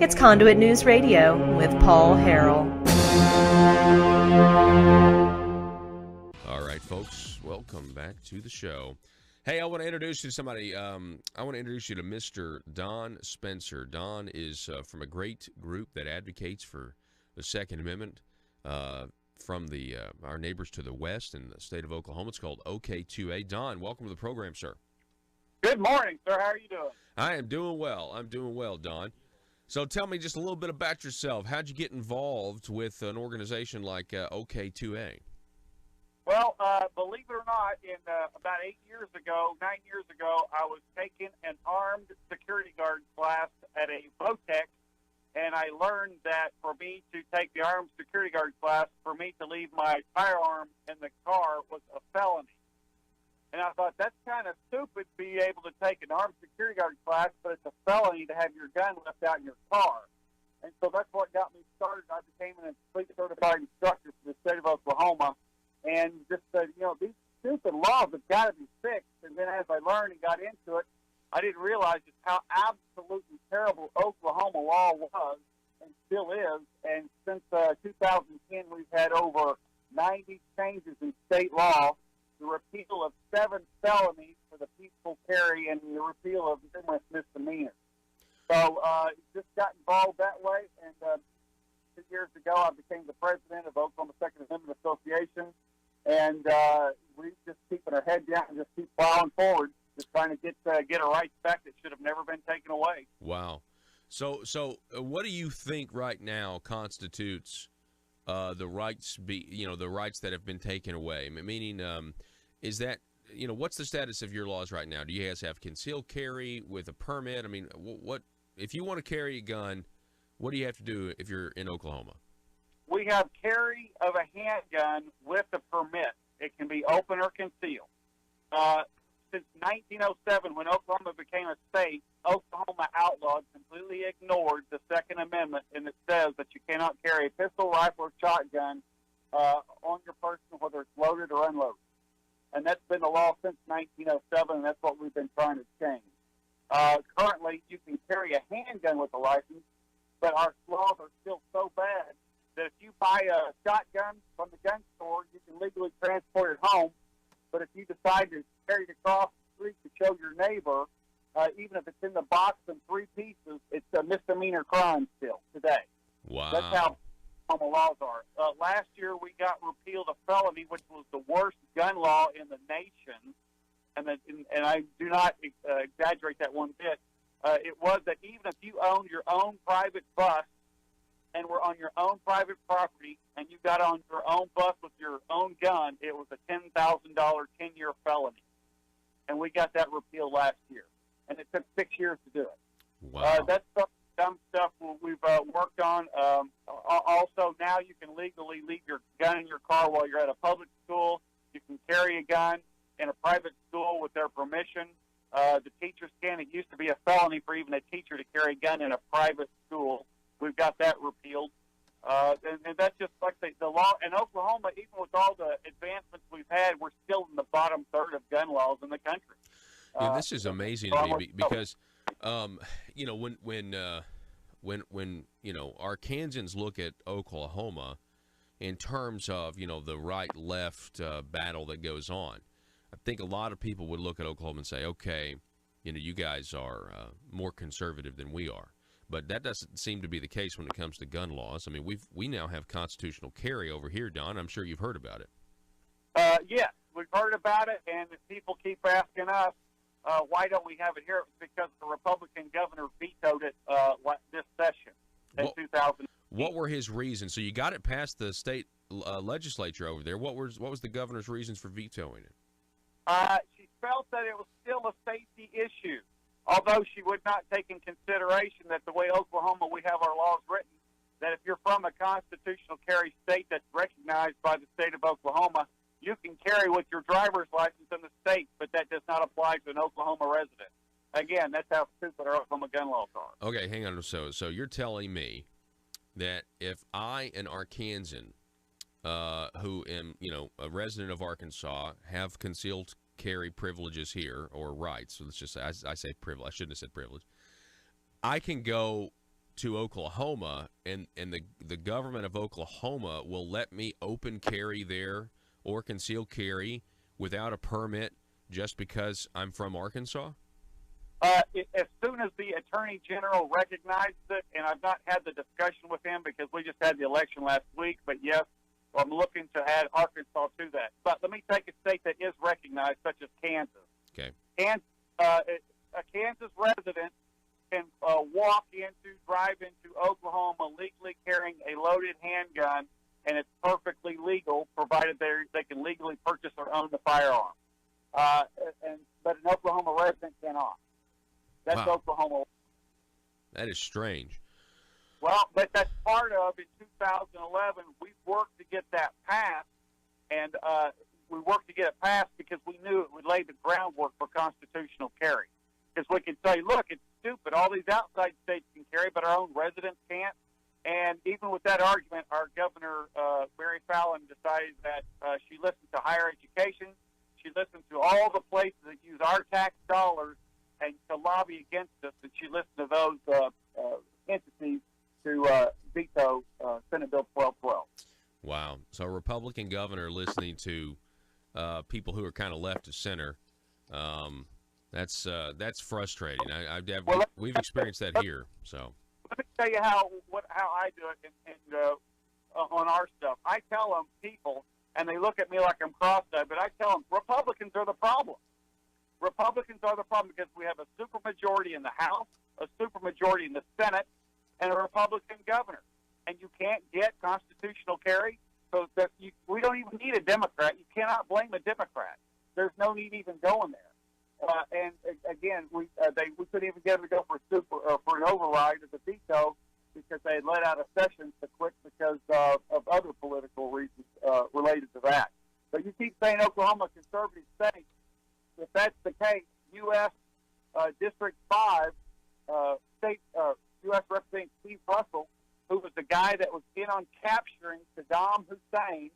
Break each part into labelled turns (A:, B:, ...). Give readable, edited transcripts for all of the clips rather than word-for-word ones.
A: It's Conduit News Radio with Paul Harrell.
B: All right, folks, welcome back to the show. Hey, I want to introduce you to somebody. I want to introduce you to Mr. Don Spencer. Don is from a great group that advocates for the Second Amendment from our neighbors to the west in the state of Oklahoma. It's called OK2A. Don, welcome to the program, sir.
C: Good morning, sir. How are you doing?
B: I am doing well. I'm doing well, Don. So tell me just a little bit about yourself. How'd you get involved with an organization like OK2A?
C: Well, believe it or not, about 9 years ago, I was taking an armed security guard class at a VOTEC, and I learned that for me to take the armed security guard class, for me to leave my firearm in the car was a felony. And I thought, that's kind of stupid to be able to take an armed security guard class, but it's a felony to have your gun left out in your car. And so that's what got me started. I became an complete certified instructor for the state of Oklahoma. And just, these stupid laws have got to be fixed. And then as I learned and got into it, I didn't realize just how absolutely terrible Oklahoma law was and still is. And since 2010, we've had over 90 changes in state law, the repeal of 7 felonies for the peaceful carry, and the repeal of numerous misdemeanors. So just got involved that way, and 2 years ago I became the president of Oklahoma Second Amendment Association, and we just keeping our head down and just keep plowing forward, just trying to get a rights back that should have never been taken away.
B: Wow. So what do you think right now constitutes the rights the rights that have been taken away? Meaning, is that, what's the status of your laws right now? Do you guys have concealed carry with a permit? I mean, what if you want to carry a gun, what do you have to do if you're in Oklahoma?
C: We have carry of a handgun with a permit. It can be open or concealed. Since 1907, when Oklahoma became a state, Oklahoma outlawed, completely ignored the Second Amendment, and it says that you cannot carry a pistol, rifle, or shotgun on your person, whether it's loaded or unloaded. And that's been the law since 1907, and that's what we've been trying to change. Currently, you can carry a handgun with a license, but our laws are still so bad that if you buy a shotgun from the gun store, you can legally transport it home. But if you decide to carry it across the street to show your neighbor, even if it's in the box in 3 pieces, it's a misdemeanor crime still today.
B: Wow.
C: That's how the laws are. Last year, we got repealed a felony, which was the worst gun law in the nation, and I do not exaggerate that one bit. It was that even if you owned your own private bus and were on your own private property and you got on your own bus with your own gun, it was a $10,000 10-year felony. And we got that repealed last year. And it took 6 years to do it.
B: Wow.
C: That's some stuff we've worked on. Also, now you can legally leave your gun in your car while you're at a public school. You can carry a gun in a private school with their permission. The teachers can. It used to be a felony for even a teacher to carry a gun in a private school. We've got that repealed. And that's just like the law. In Oklahoma, even with all the advancements we've had, we're still in the bottom third of gun laws in the country.
B: This is amazing to me because, when Arkansans look at Oklahoma in terms of, the right-left battle that goes on, I think a lot of people would look at Oklahoma and say, okay, you guys are more conservative than we are. But that doesn't seem to be the case when it comes to gun laws. I mean, we now have constitutional carry over here, Don. I'm sure you've heard about it.
C: Yes, we've heard about it, and people keep asking us, why don't we have it here? It's because the Republican governor vetoed it this session in 2000.
B: What were his reasons? So you got it past the state legislature over there. What was the governor's reasons for vetoing it?
C: She felt that it was still a safety issue, although she would not take in consideration that the way Oklahoma we have our laws written, that if you're from a constitutional carry state that's recognized by the state of Oklahoma, you can carry with your driver's license in the state, but that does not apply to an Oklahoma resident. Again, that's how stupid our Oklahoma gun laws are.
B: Okay, hang on. So you're telling me that if I, an Arkansan, who am, a resident of Arkansas, have concealed carry privileges here, or rights, so let's just say, I say privilege, I shouldn't have said privilege, I can go to Oklahoma, and the government of Oklahoma will let me open carry there or conceal carry without a permit just because I'm from Arkansas?
C: As soon as the Attorney General recognized it, and I've not had the discussion with him because we just had the election last week, but yes, I'm looking to add Arkansas to that. But let me take a state that is recognized, such as Kansas.
B: Okay.
C: A Kansas resident can drive into Oklahoma legally carrying a loaded handgun, and it's perfectly legal, provided they can legally purchase or own the firearm. But an Oklahoma resident cannot. That's
B: Wow.
C: Oklahoma.
B: That is strange.
C: Well, but that's part of, in 2011, we worked to get that passed, and we worked to get it passed because we knew it would lay the groundwork for constitutional carry. Because we can say, look, it's stupid. All these outside states can carry, but our own residents can't. And even with that argument, our governor, Mary Fallon, decided that she listened to higher education. She listened to all the places that use our tax dollars and to lobby against us, and she listened to those entities to veto Senate Bill 1212.
B: Wow. So a Republican governor listening to people who are kind of left of center. That's frustrating. We've experienced that here. So
C: let me tell you how I do it and on our stuff. I tell them people, and they look at me like I'm cross-eyed, but I tell them Republicans are the problem. Republicans are the problem because we have a supermajority in the House, a supermajority in the Senate, and a Republican governor. And you can't get constitutional carry, so that we don't even need a Democrat. You cannot blame a Democrat. There's no need even going there. And again, we couldn't even get them to go for an override of the veto because they had let out a session to quit because of other political reasons related to that. But you keep saying Oklahoma conservative state. If that's the case, U.S. District 5 state U.S. Representative Steve Russell, who was the guy that was in on capturing Saddam Hussein,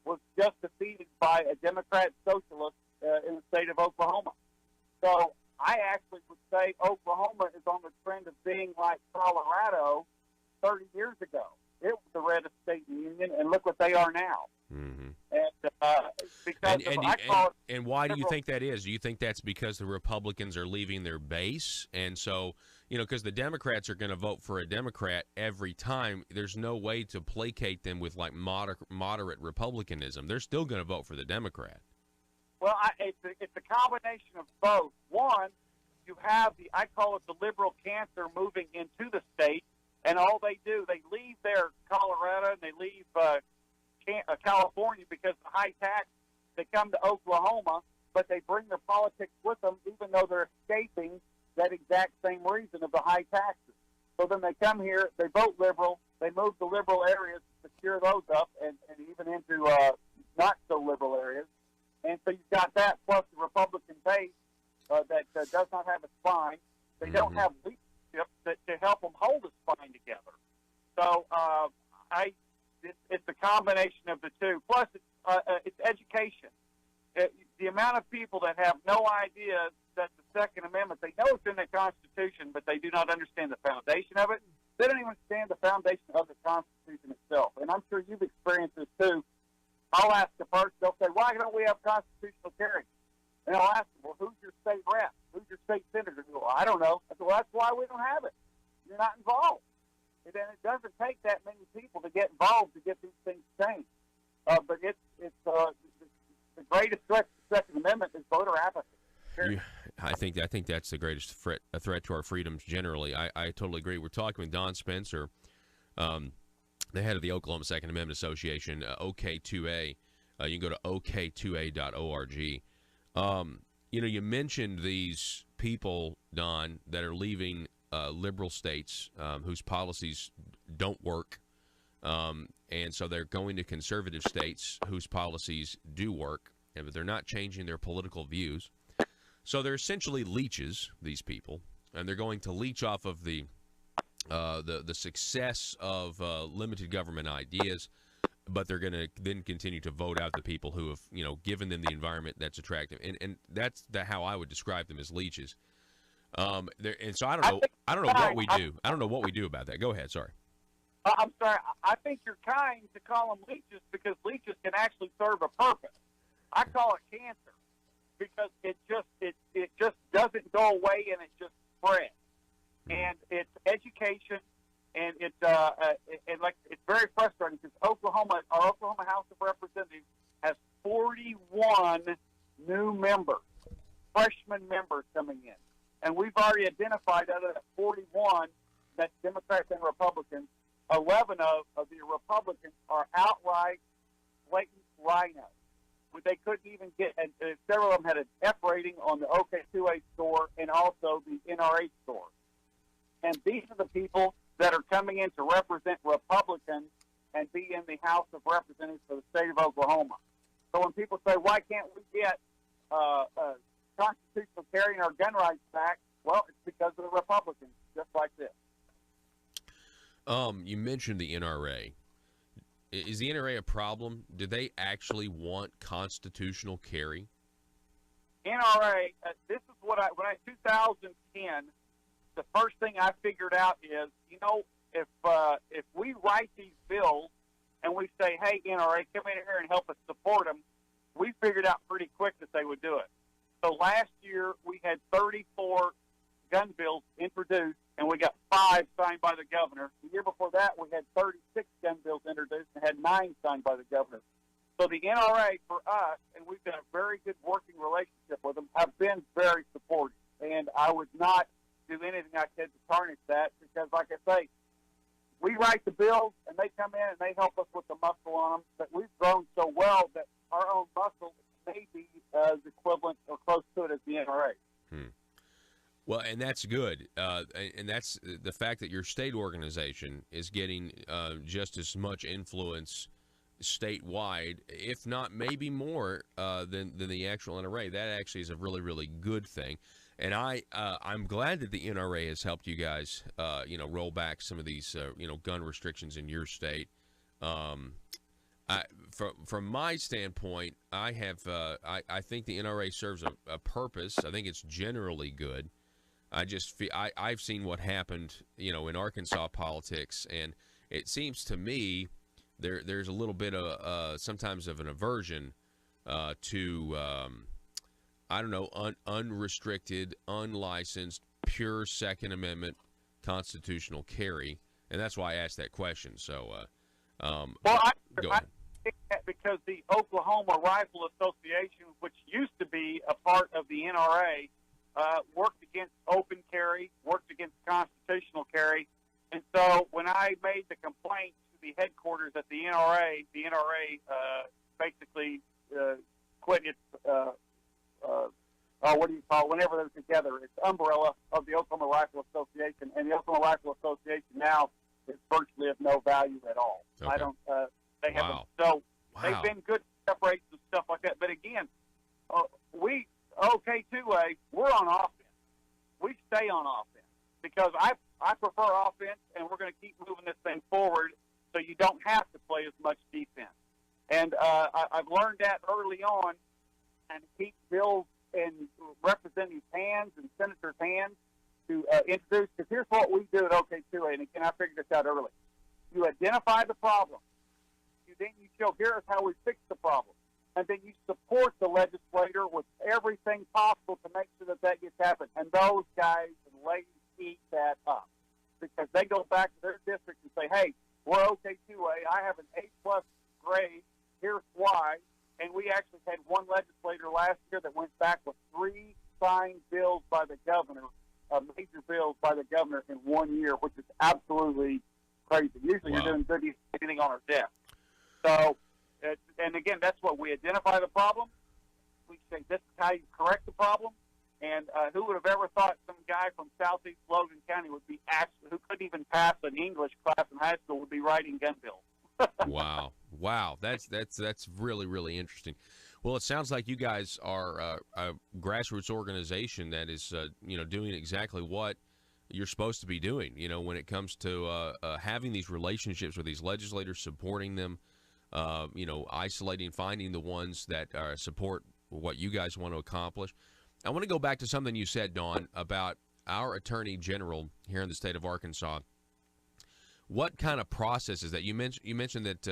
C: was just defeated by a Democrat socialist in the state of Oklahoma. So I actually would say Oklahoma is on the trend of being like Colorado 30 years ago. It was the reddest state in the union, and look what they are now.
B: Mm-hmm.
C: And
B: why do you think that is? Do you think that's because the Republicans are leaving their base? And so, because the Democrats are going to vote for a Democrat every time, there's no way to placate them with like moderate Republicanism. They're still going to vote for the Democrat.
C: Well, it's a combination of both. One, you have I call it the liberal cancer moving into the state, and all they do, they leave their Colorado and they leave California because of the high tax. They come to Oklahoma, but they bring their politics with them, even though they're escaping that exact same reason of the high taxes. So then they come here, they vote liberal, they move to liberal areas to secure those up, and even into not so liberal areas. And so you've got that plus the Republican base that does not have a spine. They don't have leadership to help them hold a spine together. So it's a combination of the two. Plus, it's education. The amount of people that have no idea that the Second Amendment, they know it's in the Constitution, but they do not understand the foundation of it. They don't even understand the foundation of the Constitution itself. And I'm sure you've experienced this too. I'll ask a person, they'll say, why don't we have constitutional carry? And I'll ask them, well, who's your state rep? Who's your state senator? They go, well, I don't know. I said, well, that's why we don't have it. You're not involved. And then it doesn't take that many people to get involved to get these things changed. But it's the greatest threat to the Second Amendment is voter apathy.
B: I think that's the greatest threat to our freedoms generally. I totally agree. We're talking with Don Spencer, the head of the Oklahoma Second Amendment Association, OK2A. You can go to OK2A.org. You mentioned these people, Don, that are leaving liberal states whose policies don't work. And so they're going to conservative states whose policies do work, but they're not changing their political views. So they're essentially leeches, these people, and they're going to leech off of the success of limited government ideas, but they're going to then continue to vote out the people who have, given them the environment that's attractive. And that's how I would describe them, as leeches. And so I don't know what we do. I don't know what we do about that. Go ahead. Sorry.
C: I'm sorry. I think you're kind to call them leeches because leeches can actually serve a purpose. I call it cancer because it just doesn't go away and it just spreads. And it's education, and it's very frustrating because our Oklahoma House of Representatives has 41 new members, freshman members coming in, and we've already identified out of that 41, that's Democrats and Republicans. 11 of the Republicans are outright blatant rhinos. They couldn't even get, and several of them had an F rating on the OK2A's score and also the NRA score. And these are the people that are coming in to represent Republicans and be in the House of Representatives for the state of Oklahoma. So when people say, why can't we get constitutional carry and our gun rights back? Well, it's because of the Republicans, just like this.
B: You mentioned the NRA. Is the NRA a problem? Do they actually want constitutional carry?
C: NRA, this is what when I 2010, the first thing I figured out is, if we write these bills and we say, hey, NRA, come in here and help us support them, we figured out pretty quick that they would do it. So last year we had 34 gun bills introduced, and we got 5 signed by the governor. The year before that, we had 36 gun bills introduced and had 9 signed by the governor. So the NRA, for us, and we've got a very good working relationship with them, have been very supportive. And I would not do anything I could to tarnish that because, like I say, we write the bills, and they come in and they help us with the muscle on them. But we've grown so well that our own muscle may be as equivalent or close to it as the NRA.
B: Well, and that's good, and that's the fact that your state organization is getting just as much influence statewide, if not maybe more than the actual NRA. That actually is a really, really good thing, and I'm glad that the NRA has helped you guys, roll back some of these, gun restrictions in your state. From my standpoint, I think the NRA serves a purpose. I think it's generally good. I've seen what happened, in Arkansas politics, and it seems to me there's a little bit of sometimes of an aversion to unrestricted, unlicensed, pure Second Amendment constitutional carry, and that's why I asked that question. So,
C: I
B: go ahead.
C: think that because the Oklahoma Rifle Association, which used to be a part of the NRA, worked against open carry, worked against constitutional carry. And so when I made the complaint to the headquarters at the NRA basically quit its, whenever they're together, it's umbrella of the Oklahoma Rifle Association. And the Oklahoma Rifle Association now is virtually of no value at all.
B: Okay.
C: I don't, they haven't,
B: Wow.
C: so
B: Wow.
C: they've been good separates and stuff like that. But again, OK2A, we're on offense. We stay on offense because I prefer offense, and we're going to keep moving this thing forward so you don't have to play as much defense. And I've learned that early on, and keep bills in representatives' hands and senators' hands to introduce. Because here's what we do at OK2A, and again, I figured this out early. You identify the problem. Then you show, here's how we fix the problem. And then you support the legislator with everything possible to make sure that gets happened. And those guys and ladies eat that up because they go back to their district and say, hey, we're OK2A. I have an A+ grade. Here's why. And we actually had one legislator last year that went back with 3 signed bills by the governor, major bills by the governor in 1 year, which is absolutely crazy. Usually
B: Wow.
C: You're doing good anything on our desk. So, and again, that's what we identify the problem. We say this is how you correct the problem. And who would have ever thought some guy from southeast Logan County would be who couldn't even pass an English class in high school would be writing gun bills?
B: Wow, that's really, really interesting. Well, it sounds like you guys are a grassroots organization that is doing exactly what you're supposed to be doing. When it comes to having these relationships with these legislators, supporting them. Isolating, finding the ones that support what you guys want to accomplish. I want to go back to something you said, Dawn, about our Attorney General here in the state of Arkansas, what kind of process is that? You mentioned that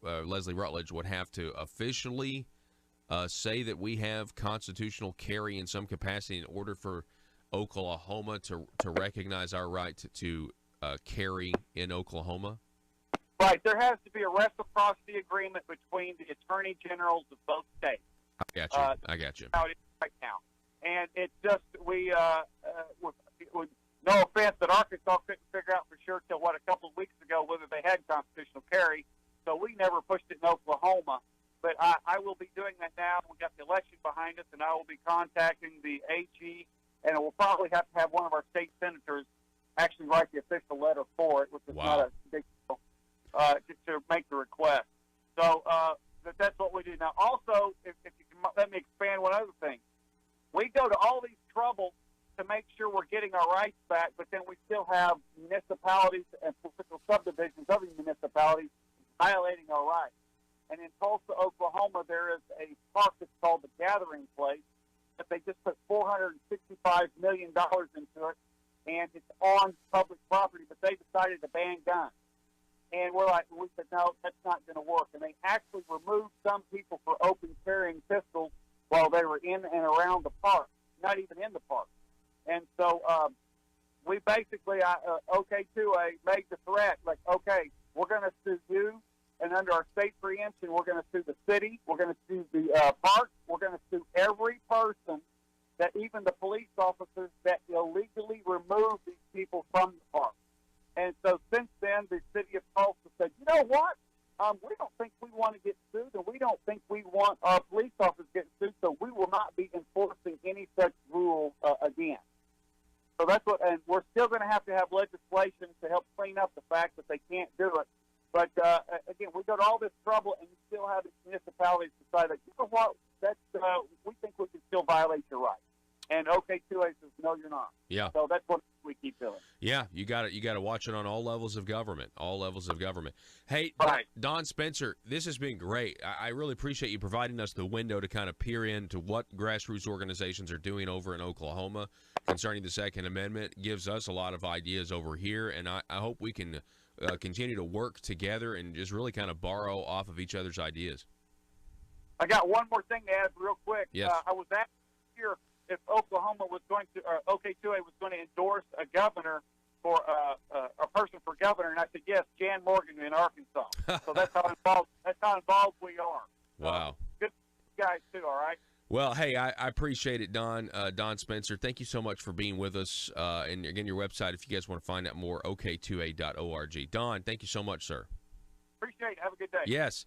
B: Leslie Rutledge, would have to officially say that we have constitutional carry in some capacity in order for Oklahoma to recognize our right to carry in Oklahoma?
C: Right. There has to be a reciprocity agreement between the attorney generals of both states.
B: I got you.
C: How it is right now. And it's just, with no offense, that Arkansas couldn't figure out for sure till, a couple of weeks ago whether they had constitutional carry. So we never pushed it in Oklahoma. But I will be doing that now. We got the election behind us, and I will be contacting the AG, and we'll probably have to have one of our state senators actually write the official letter for it, which is not a big deal, to make the request. So that's what we do. Now, also, if you can let me expand one other thing. We go to all these troubles to make sure we're getting our rights back, but then we still have municipalities and political subdivisions of the municipalities violating our rights. And in Tulsa, Oklahoma, there is a park that's called the Gathering Place that they just put $465 million into it, and it's on public property, but they decided to ban guns. And we said, no, that's not going to work. And they actually removed some people for open carrying pistols while they were in and around the park, not even in the park. And so we basically, OK2A made the threat, like, okay, we're going to sue you, and under our state preemption, we're going to sue the city, we're going to sue the park, we're going to sue every person, that even the police officers that illegally removed these people from the park. And so since then, the city of Tulsa said, you know what? We don't think we want to get sued, and we don't think we want our police officers getting sued, so we will not be enforcing any such rule again. So that's what, and we're still going to have legislation to help clean up the fact that they can't do it. But again, we go to all this trouble, and you still have these municipalities decide that, you know what, that's we think we can still violate your rights. And OK2A says, no, you're not.
B: Yeah.
C: So that's what we keep doing.
B: Yeah, you got to watch it on all levels of government. All levels of government. Hey,
C: right.
B: Don Spencer, this has been great. I really appreciate you providing us the window to kind of peer into what grassroots organizations are doing over in Oklahoma concerning the Second Amendment. It gives us a lot of ideas over here, and I hope we can continue to work together and just really kind of borrow off of each other's ideas.
C: I got one more thing to add real quick.
B: Yes.
C: I was asked here if Oklahoma was going to, OK2A was going to endorse a governor for a person for governor, and I said yes, Jan Morgan in Arkansas. So that's how involved we are.
B: Wow.
C: Good guys too. All right.
B: Well, hey, I appreciate it, Don. Don Spencer, thank you so much for being with us. And again, your website, if you guys want to find out more, OK2A.org. Don, thank you so much, sir.
C: Appreciate it. Have a good day.
B: Yes.